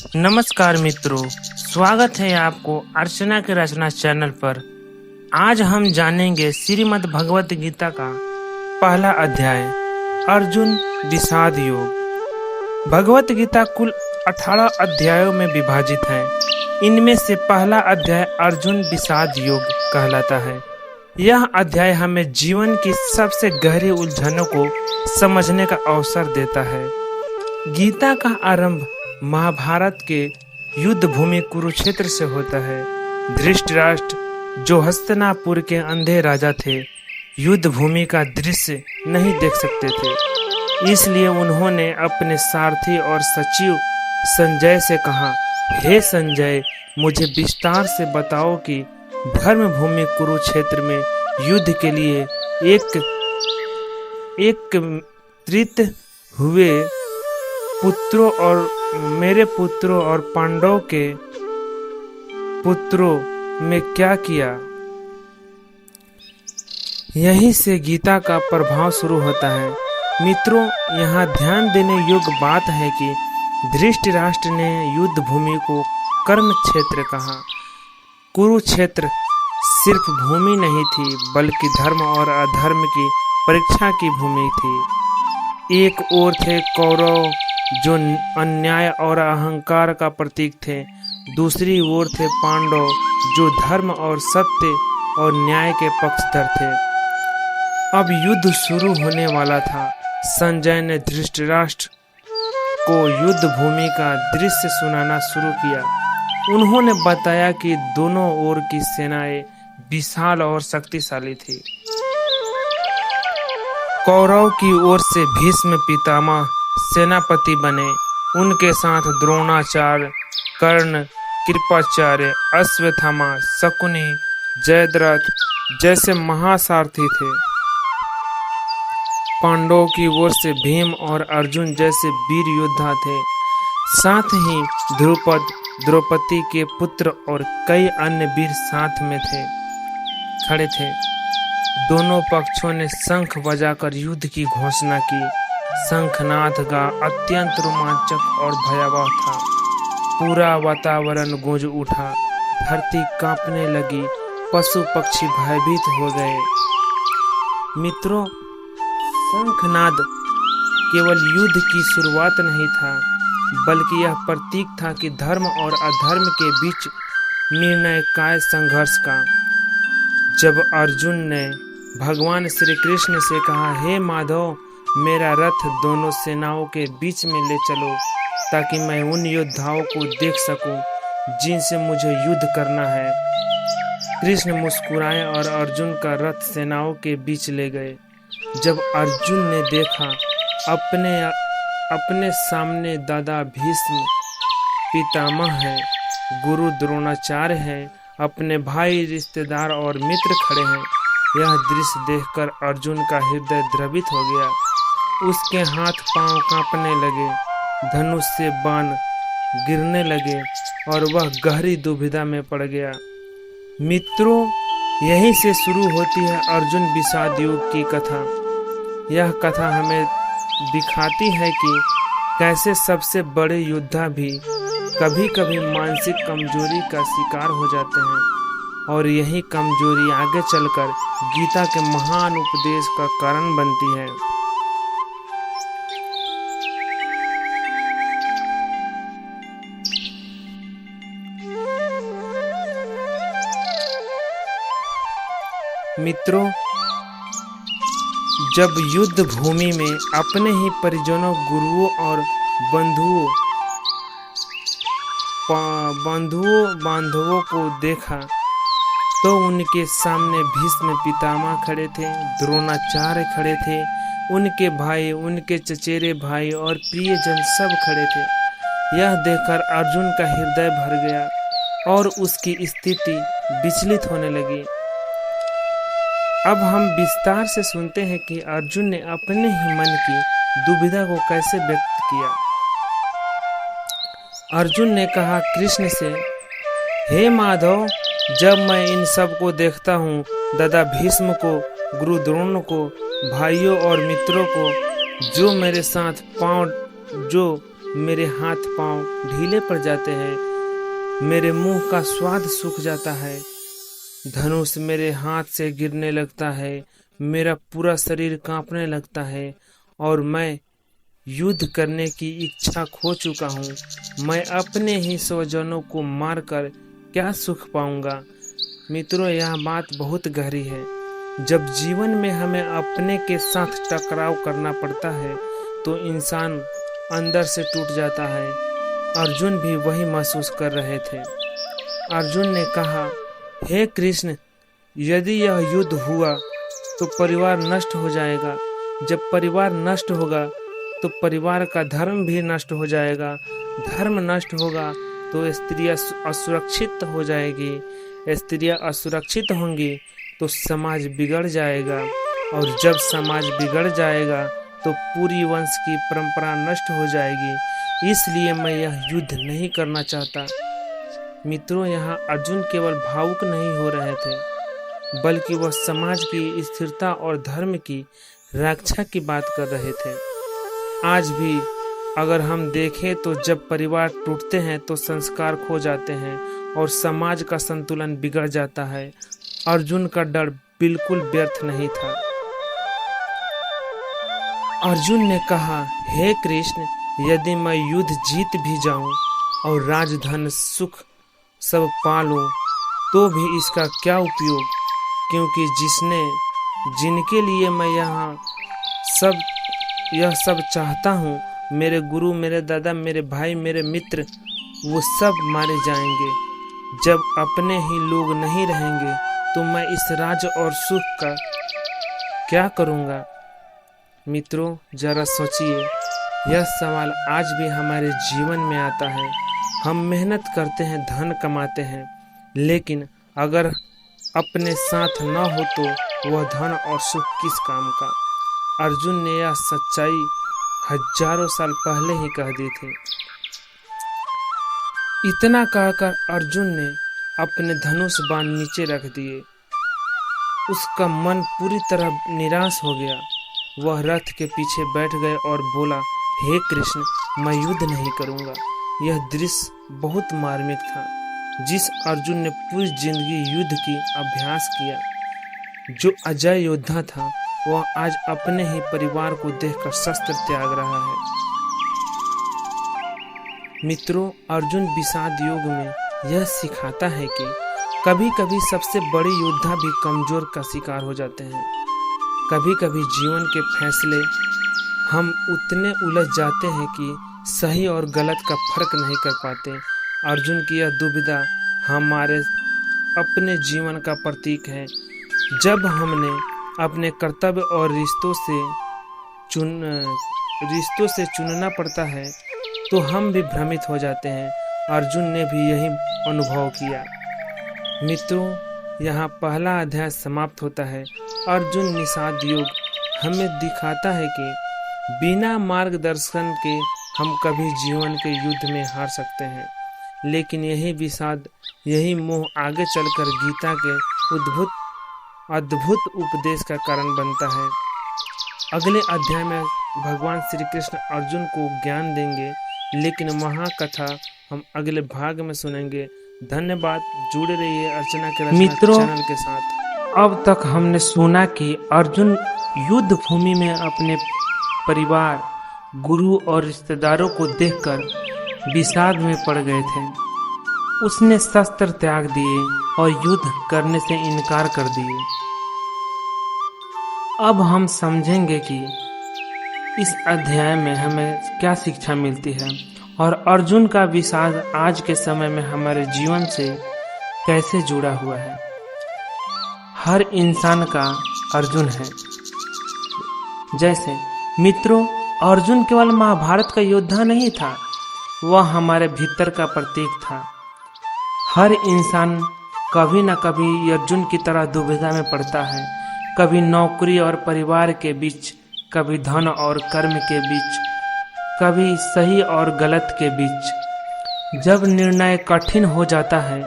नमस्कार मित्रों, स्वागत है आपको अर्चना के रचना चैनल पर। आज हम जानेंगे श्रीमद् भगवत गीता का पहला अध्याय अर्जुन विषाद योग। भगवत गीता कुल 18 अध्यायों में विभाजित है। इनमें से पहला अध्याय अर्जुन विषाद योग कहलाता है। यह अध्याय हमें जीवन की सबसे गहरी उलझनों को समझने का अवसर देता है। गीता का आरंभ महाभारत के युद्ध भूमि कुरुक्षेत्र से होता है। धृतराष्ट्र जो हस्तिनापुर के अंधे राजा थे, युद्ध भूमि का दृश्य नहीं देख सकते थे। इसलिए उन्होंने अपने सारथी और सचिव संजय से कहा, हे संजय, मुझे विस्तार से बताओ कि धर्म भूमि कुरुक्षेत्र में युद्ध के लिए एकत्रित हुए पुत्रों और मेरे पुत्रों और पांडवों के पुत्रों में क्या किया। यहीं से गीता का प्रभाव शुरू होता है। मित्रों, यहाँ ध्यान देने योग्य बात है कि धृतराष्ट्र ने युद्ध भूमि को कर्म क्षेत्र कहा। कुरुक्षेत्र सिर्फ भूमि नहीं थी, बल्कि धर्म और अधर्म की परीक्षा की भूमि थी। एक ओर थे कौरव जो अन्याय और अहंकार का प्रतीक थे, दूसरी ओर थे पांडव जो धर्म और सत्य और न्याय के पक्षधर थे। अब युद्ध शुरू होने वाला था। संजय ने धृतराष्ट्र को युद्ध भूमि का दृश्य सुनाना शुरू किया। उन्होंने बताया कि दोनों ओर की सेनाएं विशाल और शक्तिशाली थी। कौरव की ओर से भीष्म पितामह सेनापति बने। उनके साथ द्रोणाचार्य, कर्ण, कृपाचार्य, अश्वत्थामा, शकुनि, जयद्रथ जैसे महासारथी थे। पांडवों की ओर से भीम और अर्जुन जैसे वीर योद्धा थे। साथ ही ध्रुपद, द्रौपदी के पुत्र और कई अन्य वीर साथ में खड़े थे। दोनों पक्षों ने शंख बजाकर युद्ध की घोषणा की। शंखनाद का अत्यंत रोमांचक और भयावह था। पूरा वातावरण गूंज उठा, धरती कांपने लगी, पशु पक्षी भयभीत हो गए। मित्रों, शंखनाद केवल युद्ध की शुरुआत नहीं था, बल्कि यह प्रतीक था कि धर्म और अधर्म के बीच निर्णायक संघर्ष का। जब अर्जुन ने भगवान श्री कृष्ण से कहा, हे माधव, मेरा रथ दोनों सेनाओं के बीच में ले चलो ताकि मैं उन योद्धाओं को देख सकूं जिनसे मुझे युद्ध करना है। कृष्ण मुस्कुराए और अर्जुन का रथ सेनाओं के बीच ले गए। जब अर्जुन ने देखा अपने सामने दादा भीष्म पितामह है, गुरु द्रोणाचार्य है, अपने भाई, रिश्तेदार और मित्र खड़े हैं, यह दृश्य देखकर अर्जुन का हृदय द्रवित हो गया। उसके हाथ पांव कांपने लगे, धनुष से बाण गिरने लगे और वह गहरी दुविधा में पड़ गया। मित्रों, यहीं से शुरू होती है अर्जुन विषाद योग की कथा। यह कथा हमें दिखाती है कि कैसे सबसे बड़े योद्धा भी कभी कभी मानसिक कमजोरी का शिकार हो जाते हैं, और यही कमजोरी आगे चलकर गीता के महान उपदेश का कारण बनती है। मित्रों, जब युद्ध भूमि में अपने ही परिजनों, गुरुओं और बांधवों को देखा तो उनके सामने भीष्म पितामह खड़े थे, द्रोणाचार्य खड़े थे, उनके भाई, उनके चचेरे भाई और प्रियजन सब खड़े थे। यह देखकर अर्जुन का हृदय भर गया और उसकी स्थिति विचलित होने लगी। अब हम विस्तार से सुनते हैं कि अर्जुन ने अपने ही मन की दुविधा को कैसे व्यक्त किया। अर्जुन ने कहा कृष्ण से, हे माधव, जब मैं इन सब को देखता हूँ, दादा भीष्म को, गुरु द्रोण को, भाइयों और मित्रों को, जो मेरे हाथ पांव ढीले पड़ जाते हैं, मेरे मुंह का स्वाद सूख जाता है, धनुष मेरे हाथ से गिरने लगता है, मेरा पूरा शरीर कांपने लगता है और मैं युद्ध करने की इच्छा खो चुका हूँ। मैं अपने ही स्वजनों को मारकर क्या सुख पाऊंगा। मित्रों, यह बात बहुत गहरी है। जब जीवन में हमें अपने के साथ टकराव करना पड़ता है तो इंसान अंदर से टूट जाता है। अर्जुन भी वही महसूस कर रहे थे। अर्जुन ने कहा, हे कृष्ण, यदि यह युद्ध हुआ तो परिवार नष्ट हो जाएगा। जब परिवार नष्ट होगा तो परिवार का धर्म भी नष्ट हो जाएगा। धर्म नष्ट होगा तो स्त्रियां असुरक्षित हो जाएगी। स्त्रियां असुरक्षित होंगी तो समाज बिगड़ जाएगा, और जब समाज बिगड़ जाएगा तो पूरी वंश की परंपरा नष्ट हो जाएगी। इसलिए मैं यह युद्ध नहीं करना चाहता। मित्रों, यहाँ अर्जुन केवल भावुक नहीं हो रहे थे, बल्कि वह समाज की स्थिरता और धर्म की रक्षा की बात कर रहे थे। आज भी अगर हम देखें तो जब परिवार टूटते हैं तो संस्कार खो जाते हैं और समाज का संतुलन बिगड़ जाता है। अर्जुन का डर बिल्कुल व्यर्थ नहीं था। अर्जुन ने कहा, हे कृष्ण, यदि मैं युद्ध जीत भी जाऊं और राजधन सुख सब पा लूं तो भी इसका क्या उपयोग, क्योंकि जिनके लिए मैं यह सब चाहता हूँ, मेरे गुरु, मेरे दादा, मेरे भाई, मेरे मित्र, वो सब मारे जाएंगे। जब अपने ही लोग नहीं रहेंगे तो मैं इस राज और सुख का क्या करूँगा। मित्रों, जरा सोचिए, यह सवाल आज भी हमारे जीवन में आता है। हम मेहनत करते हैं, धन कमाते हैं, लेकिन अगर अपने साथ न हो तो वह धन और सुख किस काम का। अर्जुन ने यह सच्चाई हजारों साल पहले ही कह दी थी। इतना कहकर अर्जुन ने अपने धनुष बाण नीचे रख दिए। उसका मन पूरी तरह निराश हो गया। वह रथ के पीछे बैठ गए और बोला, हे कृष्ण, मैं युद्ध नहीं करूंगा। यह दृश्य बहुत मार्मिक था। जिस अर्जुन ने पूरी जिंदगी युद्ध की अभ्यास किया, जो अजय योद्धा था, वह आज अपने ही परिवार को देखकर शस्त्र त्याग रहा है। मित्रों, अर्जुन विषाद योग में यह सिखाता है कि कभी कभी सबसे बड़े योद्धा भी कमजोर का शिकार हो जाते हैं। कभी कभी जीवन के फैसले हम उतने उलझ जाते हैं कि सही और गलत का फर्क नहीं कर पाते। अर्जुन की यह दुविधा हमारे अपने जीवन का प्रतीक है। जब हमने अपने कर्तव्य और रिश्तों से चुनना पड़ता है तो हम भी भ्रमित हो जाते हैं। अर्जुन ने भी यही अनुभव किया। मित्रों, यहाँ पहला अध्याय समाप्त होता है। अर्जुन निषाद योग हमें दिखाता है कि बिना मार्गदर्शन के हम कभी जीवन के युद्ध में हार सकते हैं, लेकिन यही विषाद, यही मोह आगे चलकर गीता के अद्भुत उपदेश का कारण बनता है। अगले अध्याय में भगवान श्री कृष्ण अर्जुन को ज्ञान देंगे, लेकिन महाकथा हम अगले भाग में सुनेंगे। धन्यवाद। जुड़े रहिए अर्चना के रचना चैनल के साथ। अब तक हमने सुना कि अर्जुन युद्ध भूमि में अपने परिवार, गुरु और रिश्तेदारों को देखकर विषाद में पड़ गए थे। उसने शस्त्र त्याग दिए और युद्ध करने से इनकार कर दिए। अब हम समझेंगे कि इस अध्याय में हमें क्या शिक्षा मिलती है और अर्जुन का विषाद आज के समय में हमारे जीवन से कैसे जुड़ा हुआ है। हर इंसान का अर्जुन है। जैसे मित्रों, अर्जुन केवल महाभारत का योद्धा नहीं था, वह हमारे भीतर का प्रतीक था। हर इंसान कभी न कभी अर्जुन की तरह दुविधा में पड़ता है, कभी नौकरी और परिवार के बीच, कभी धन और कर्म के बीच, कभी सही और गलत के बीच। जब निर्णय कठिन हो जाता है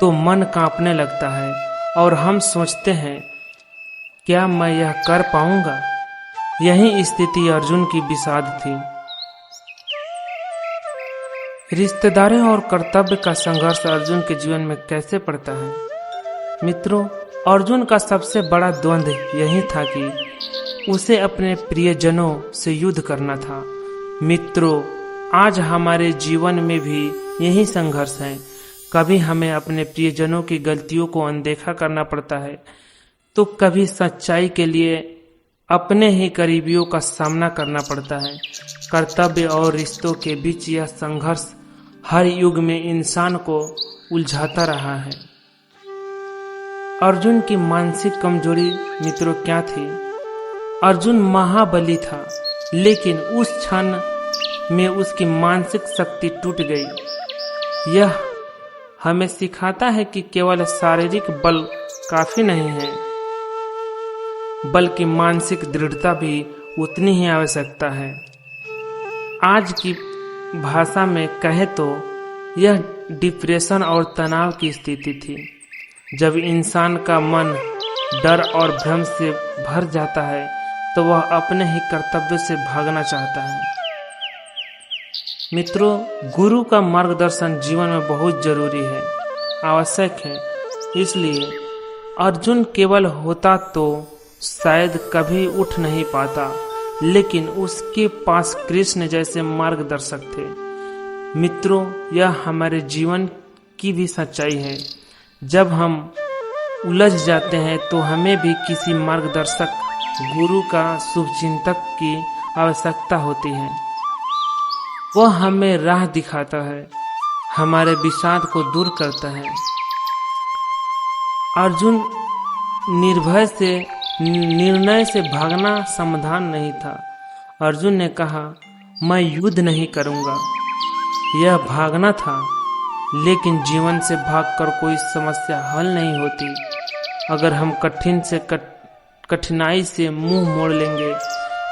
तो मन कांपने लगता है और हम सोचते हैं, क्या मैं यह कर पाऊंगा? यही स्थिति अर्जुन की विषाद थी। रिश्तेदारों और कर्तव्य का संघर्ष अर्जुन के जीवन में कैसे पड़ता है। मित्रों, अर्जुन का सबसे बड़ा द्वंद्व यही था कि उसे अपने प्रियजनों से युद्ध करना था। मित्रों, आज हमारे जीवन में भी यही संघर्ष है। कभी हमें अपने प्रियजनों की गलतियों को अनदेखा करना पड़ता है, तो कभी सच्चाई के लिए अपने ही करीबियों का सामना करना पड़ता है। कर्तव्य और रिश्तों के बीच यह संघर्ष हर युग में इंसान को उलझाता रहा है। अर्जुन की मानसिक कमजोरी मित्रों क्या थी? अर्जुन महाबली था, लेकिन उस क्षण में उसकी मानसिक शक्ति टूट गई। यह हमें सिखाता है कि केवल शारीरिक बल काफी नहीं है, बल्कि मानसिक दृढ़ता भी उतनी ही आवश्यकता है। आज की भाषा में कहे तो यह डिप्रेशन और तनाव की स्थिति थी, जब इंसान का मन डर और भ्रम से भर जाता है तो वह अपने ही कर्तव्य से भागना चाहता है। मित्रों, गुरु का मार्गदर्शन जीवन में बहुत जरूरी है, आवश्यक है। इसलिए अर्जुन केवल होता तो शायद कभी उठ नहीं पाता, लेकिन उसके पास कृष्ण जैसे मार्गदर्शक थे। मित्रों, यह हमारे जीवन की भी सच्चाई है। जब हम उलझ जाते हैं तो हमें भी किसी मार्गदर्शक, गुरु का शुभचिंतक की आवश्यकता होती है। वह हमें राह दिखाता है, हमारे विषाद को दूर करता है। अर्जुन निर्णय से भागना समाधान नहीं था। अर्जुन ने कहा, मैं युद्ध नहीं करूंगा। यह भागना था, लेकिन जीवन से भागकर कोई समस्या हल नहीं होती। अगर हम कठिनाई से मुंह मोड़ लेंगे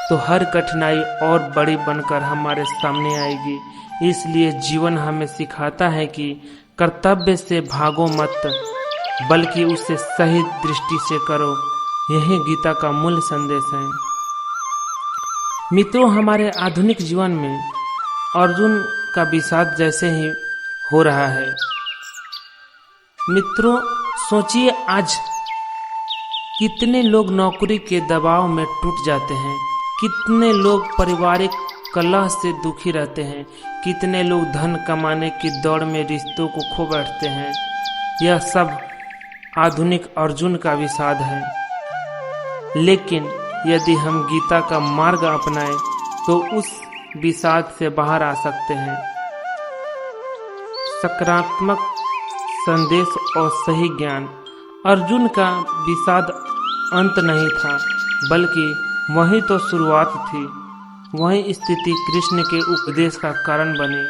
तो हर कठिनाई और बड़ी बनकर हमारे सामने आएगी। इसलिए जीवन हमें सिखाता है कि कर्तव्य से भागो मत, बल्कि उसे सही दृष्टि से करो। यही गीता का मूल संदेश है। मित्रों, हमारे आधुनिक जीवन में अर्जुन का विषाद जैसे ही हो रहा है। मित्रों, सोचिए आज कितने लोग नौकरी के दबाव में टूट जाते हैं, कितने लोग पारिवारिक कलह से दुखी रहते हैं, कितने लोग धन कमाने की दौड़ में रिश्तों को खो बैठते हैं। यह सब आधुनिक अर्जुन का विषाद है। लेकिन यदि हम गीता का मार्ग अपनाएं तो उस विषाद से बाहर आ सकते हैं। सकारात्मक संदेश और सही ज्ञान। अर्जुन का विषाद अंत नहीं था, बल्कि वही तो शुरुआत थी। वही स्थिति कृष्ण के उपदेश का कारण बनी।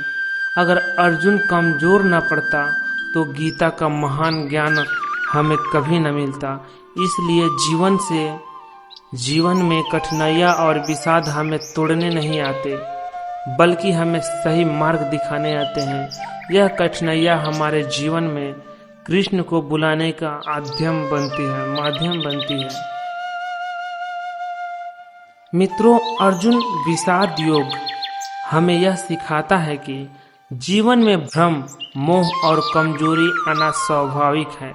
अगर अर्जुन कमजोर न पड़ता तो गीता का महान ज्ञान हमें कभी न मिलता। इसलिए जीवन में कठिनाइयाँ और विषाद हमें तोड़ने नहीं आते, बल्कि हमें सही मार्ग दिखाने आते हैं। यह कठिनाइयाँ हमारे जीवन में कृष्ण को बुलाने का माध्यम बनती है। मित्रों, अर्जुन विषाद योग हमें यह सिखाता है कि जीवन में भ्रम, मोह और कमजोरी आना स्वाभाविक है,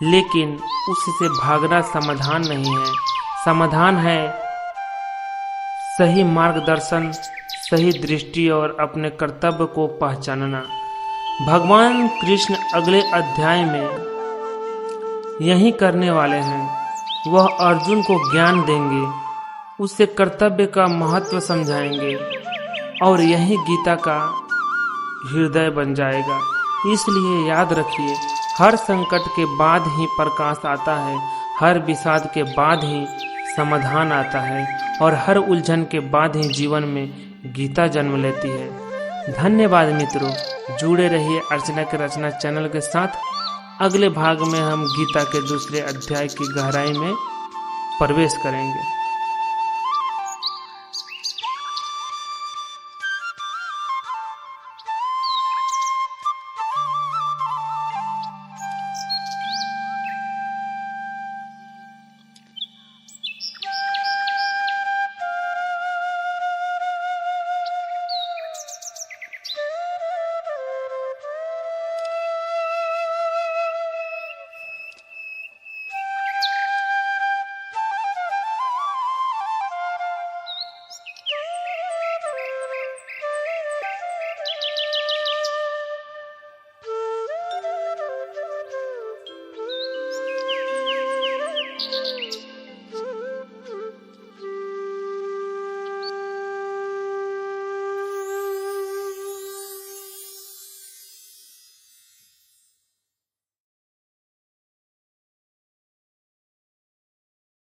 लेकिन उससे भागना समाधान नहीं है। समाधान है सही मार्गदर्शन, सही दृष्टि और अपने कर्तव्य को पहचानना। भगवान कृष्ण अगले अध्याय में यही करने वाले हैं। वह अर्जुन को ज्ञान देंगे, उसे कर्तव्य का महत्व समझाएंगे और यही गीता का हृदय बन जाएगा। इसलिए याद रखिए, हर संकट के बाद ही प्रकाश आता है, हर विषाद के बाद ही समाधान आता है और हर उलझन के बाद ही जीवन में गीता जन्म लेती है। धन्यवाद मित्रों, जुड़े रहिए अर्चना की रचना चैनल के साथ। अगले भाग में हम गीता के दूसरे अध्याय की गहराई में प्रवेश करेंगे।